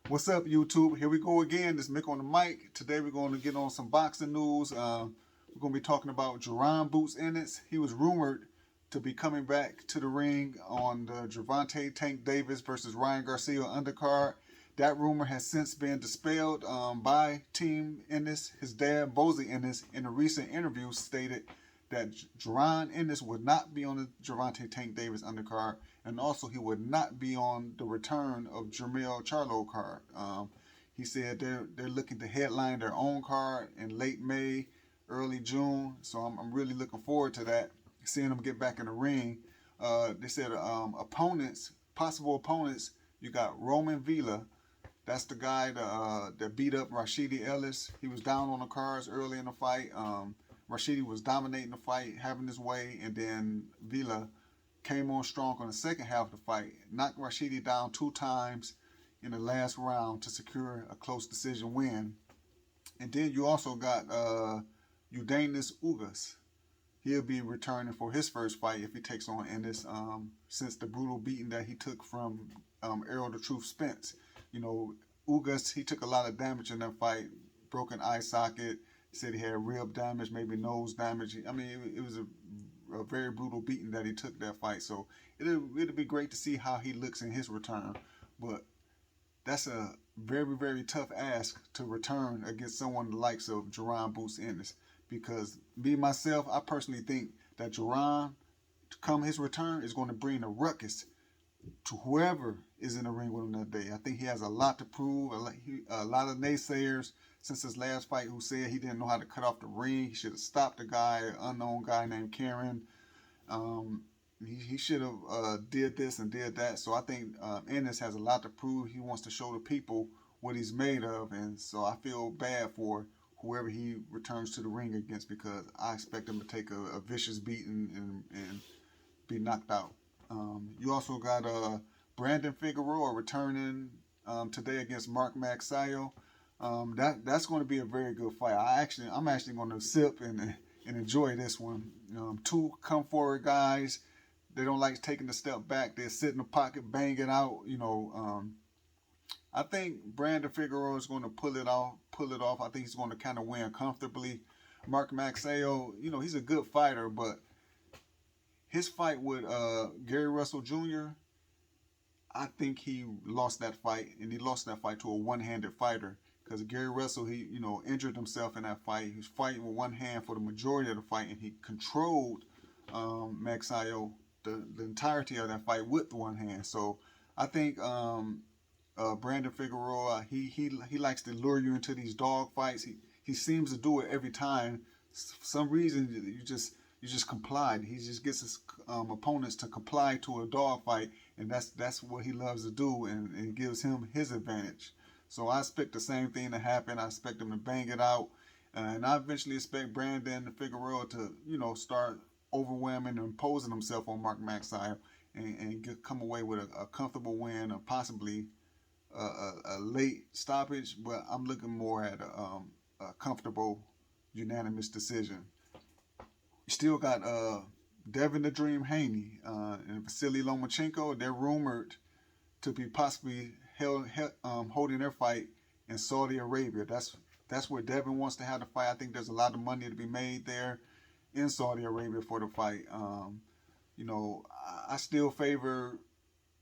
What's up, YouTube? Here we go again. This Mick on the mic. Today we're going to get on some boxing news. We're going to be talking about Jaron Boots Ennis. He was rumored to be coming back to the ring on the Gervonta Tank Davis versus Ryan Garcia undercard. That rumor has since been dispelled by Team Ennis. His dad, Bozy Ennis, in a recent interview stated that Jaron Ennis would not be on the Gervonta Tank Davis undercard, and also he would not be on the return of Jermell Charlo card. He said they're looking to headline their own card in late May, early June. So I'm really looking forward to that, seeing them get back in the ring. They said possible opponents. You got Roman Villa. That's the guy that beat up Rashidi Ellis. He was down on the cards early in the fight. Rashidi was dominating the fight, having his way, and then Villa came on strong on the second half of the fight, knocked Rashidi down 2 times in the last round to secure a close decision win. And then you also got Udanis Ugas. He'll be returning for his first fight if he takes on Ennis, since the brutal beating that he took from Errol the Truth Spence. You know, Ugas, he took a lot of damage in that fight, broken eye socket. He said he had rib damage, maybe nose damage. I mean, it was a very brutal beating that he took that fight. So it'll be great to see how he looks in his return. But that's a very, very tough ask to return against someone the likes of Jaron Boots Ennis. Because me, myself, I personally think that Jaron, to come his return, is going to bring a ruckus to whoever is in the ring with him that day. I think he has a lot to prove. A lot of naysayers since his last fight who said he didn't know how to cut off the ring. He should have stopped a guy, an unknown guy named Karen. Um, he should have did this and did that. So I think Ennis has a lot to prove. He wants to show the people what he's made of, and so I feel bad for whoever he returns to the ring against, because I expect him to take a vicious beating and be knocked out. You also got Brandon Figueroa returning today against Mark Magsayo. That's going to be a very good fight. I'm actually going to sip and enjoy this one. Two come forward guys. They don't like taking a step back. They sit in the pocket, bang it out. I think Brandon Figueroa is going to pull it off. Pull it off. I think he's going to kind of win comfortably. Mark Maxayo, he's a good fighter, but his fight with Gary Russell Jr., I think he lost that fight, and he lost that fight to a one-handed fighter, because Gary Russell, he injured himself in that fight. He was fighting with one hand for the majority of the fight, and he controlled Maxayo the entirety of that fight with the one hand. So I think Brandon Figueroa, he likes to lure you into these dog fights. He seems to do it every time. For some reason you just comply. He just gets his opponents to comply to a dog fight, and that's what he loves to do, and it gives him his advantage. So I expect the same thing to happen. I expect him to bang it out, and I eventually expect Brandon Figueroa to start overwhelming and imposing himself on Mark Maxime, and come away with a comfortable win, or possibly a late stoppage. But I'm looking more at a comfortable unanimous decision. You still got Devin the Dream Haney and Vasily Lomachenko. They're rumored to be possibly holding their fight in Saudi Arabia. That's where Devin wants to have the fight. I think there's a lot of money to be made there in Saudi Arabia for the fight. I still favor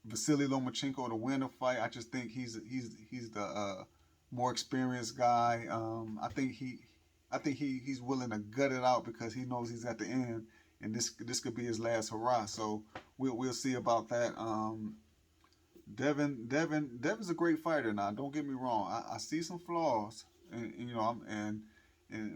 Vasily Lomachenko to win the fight. I just think he's the more experienced guy. I think he's willing to gut it out, because he knows he's at the end, and this could be his last hurrah. So we'll see about that. Devin's a great fighter. Now, don't get me wrong. I see some flaws, and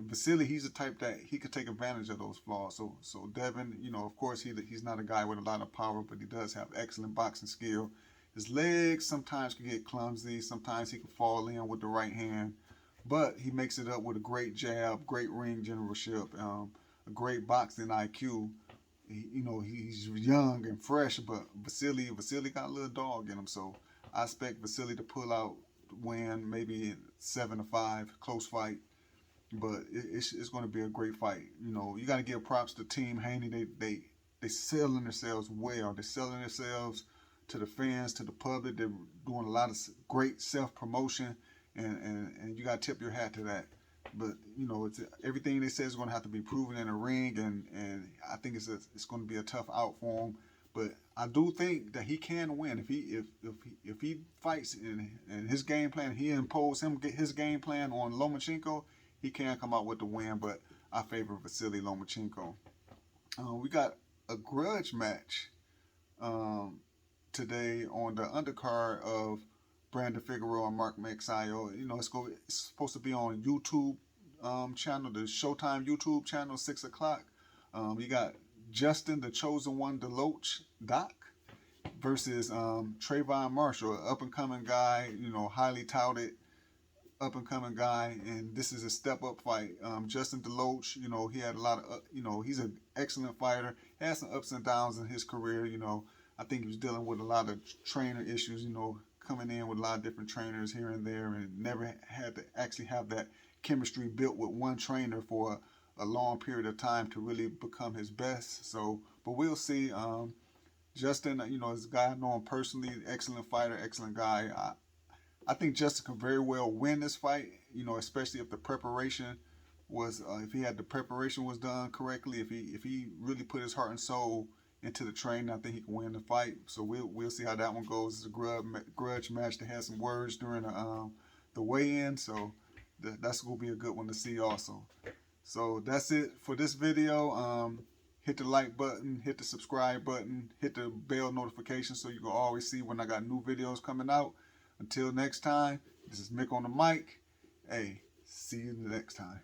Vasily, he's the type that he could take advantage of those flaws. So Devin, of course he's not a guy with a lot of power, but he does have excellent boxing skill. His legs sometimes can get clumsy. Sometimes he can fall in with the right hand, but he makes it up with a great jab, great ring generalship, a great boxing IQ. He's young and fresh, but Vasily got a little dog in him. So I expect Vasily to pull out, win, maybe 7-5, close fight. But it's going to be a great fight. You got to give props to Team Haney. They selling themselves well. They're selling themselves to the fans, to the public. They're doing a lot of great self-promotion, and you got to tip your hat to that. But you know, it's everything they say is going to have to be proven in a ring, and I think it's going to be a tough out for him. But I do think that he can win if he fights in his game plan. He impose his game plan on Lomachenko. He can come out with the win, but I favor Vasily Lomachenko. We got a grudge match today on the undercard of Brandon Figueroa and Mark Magsayo. You know, it's supposed to be on YouTube channel, the Showtime YouTube channel, 6 o'clock. You got Justin, the Chosen One, Deloach, Doc, versus Trayvon Marshall, an up-and-coming guy, you know, highly touted up-and-coming guy, and this is a step-up fight. Justin Deloach, you know, he had a lot of, you know, he's an excellent fighter, had some ups and downs in his career, you know. I think he was dealing with a lot of trainer issues, you know, coming in with a lot of different trainers here and there, and never had to actually have that chemistry built with one trainer for a long period of time to really become his best. So, but we'll see. Justin, you know, is a guy I know him personally, excellent fighter, excellent guy. I think Justin could very well win this fight, you know, especially if the preparation was, if the preparation was done correctly, if he really put his heart and soul into the training, I think he can win the fight. So we'll see how that one goes. It's a grudge match. They had some words during the weigh-in, so that's gonna be a good one to see also. So that's it for this video. Hit the like button, hit the subscribe button, hit the bell notification so you can always see when I got new videos coming out. Until next time, this is Mick on the mic. Hey, see you the next time.